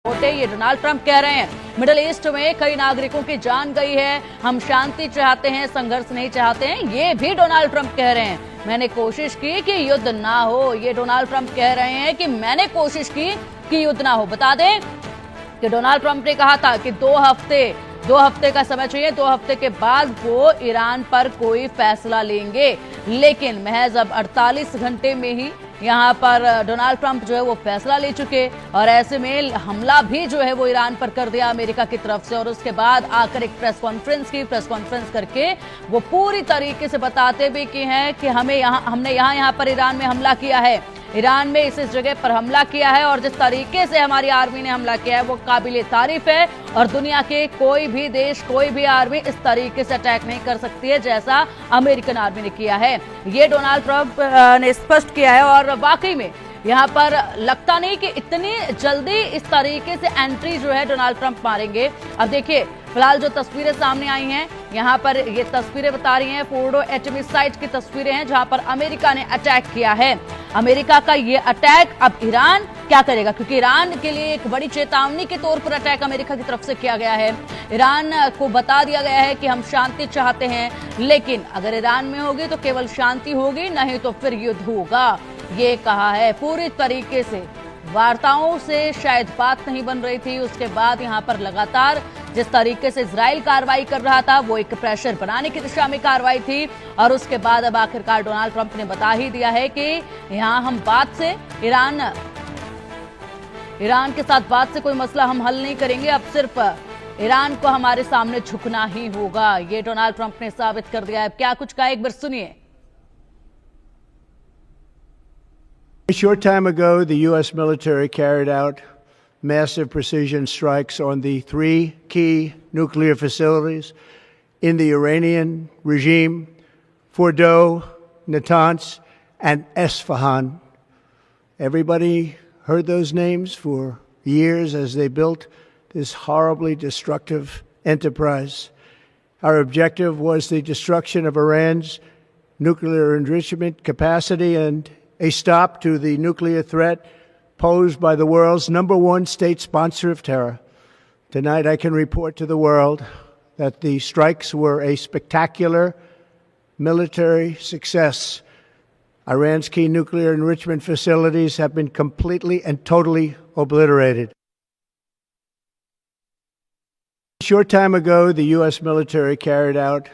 होते ये Donald Trump कह रहे हैं मिडिल ईस्ट में कई नागरिकों की जान गई है, हम शांति चाहते हैं, संघर्ष नहीं चाहते हैं। ये भी डोनाल्ड ट्रंप कह रहे हैं मैंने कोशिश की कि युद्ध ना हो। ये डोनाल्ड ट्रंप कह रहे हैं कि मैंने कोशिश की कि युद्ध ना हो। बता दें कि डोनाल्ड ट्रंप ने कहा था कि दो हफ्ते का समय चाहिए, 2 हफ्ते के बाद वो ईरान पर कोई फैसला लेंगे। लेकिन महज अब 48 घंटे में ही यहाँ पर डोनाल्ड ट्रंप जो है वो फैसला ले चुके और ऐसे में हमला भी जो है वो ईरान पर कर दिया अमेरिका की तरफ से। और उसके बाद आकर एक प्रेस कॉन्फ्रेंस करके वो पूरी तरीके से बताते भी कि हैं कि हमने यहाँ पर ईरान में हमला किया है, ईरान में इस जगह पर हमला किया है और जिस तरीके से हमारी आर्मी ने हमला किया है वो काबिले तारीफ है और दुनिया के कोई भी देश, कोई भी आर्मी इस तरीके से अटैक नहीं कर सकती है जैसा अमेरिकन आर्मी ने किया है। ये डोनाल्ड ट्रंप ने स्पष्ट किया है और वाकई में यहाँ पर लगता नहीं कि इतनी जल्दी इस तरीके से एंट्री जो है डोनाल्ड ट्रंप मारेंगे। अब देखिए फिलहाल जो तस्वीरें सामने आई हैं, यहाँ पर ये तस्वीरें बता रही हैं फोर्डो एटॉमिक साइट की तस्वीरें हैं जहां पर अमेरिका ने अटैक किया है। अमेरिका का ये अटैक अब ईरान क्या करेगा, क्योंकि ईरान के लिए एक बड़ी चेतावनी के तौर पर अटैक अमेरिका की तरफ से किया गया है। ईरान को बता दिया गया है कि हम शांति चाहते हैं, लेकिन अगर ईरान में होगी तो केवल शांति होगी, नहीं तो फिर युद्ध होगा। ये कहा है पूरी तरीके से। वार्ताओं से शायद बात नहीं बन रही थी, उसके बाद यहाँ पर लगातार जिस तरीके से इजराइल कार्रवाई कर रहा था वो एक प्रेशर बनाने की दिशा में कार्रवाई थी और उसके बाद अब आखिरकार डोनाल्ड ट्रंप ने बता ही दिया है कि यहाँ हम बात से ईरान के साथ बात से कोई मसला हम हल नहीं करेंगे, अब सिर्फ ईरान को हमारे सामने झुकना ही होगा। ये डोनाल्ड ट्रंप ने साबित कर दिया है। क्या कुछ कहा एक बार सुनिए। A short time ago, the U.S. military carried out massive precision strikes on the 3 key nuclear facilities in the Iranian regime: Fordo, Natanz, and Esfahan. Everybody heard those names for years as they built this horribly destructive enterprise. Our objective was the destruction of Iran's nuclear enrichment capacity and a stop to the nuclear threat posed by the world's #1 state sponsor of terror. Tonight, I can report to the world that the strikes were a spectacular military success. Iran's key nuclear enrichment facilities have been completely and totally obliterated. A short time ago, the U.S. military carried out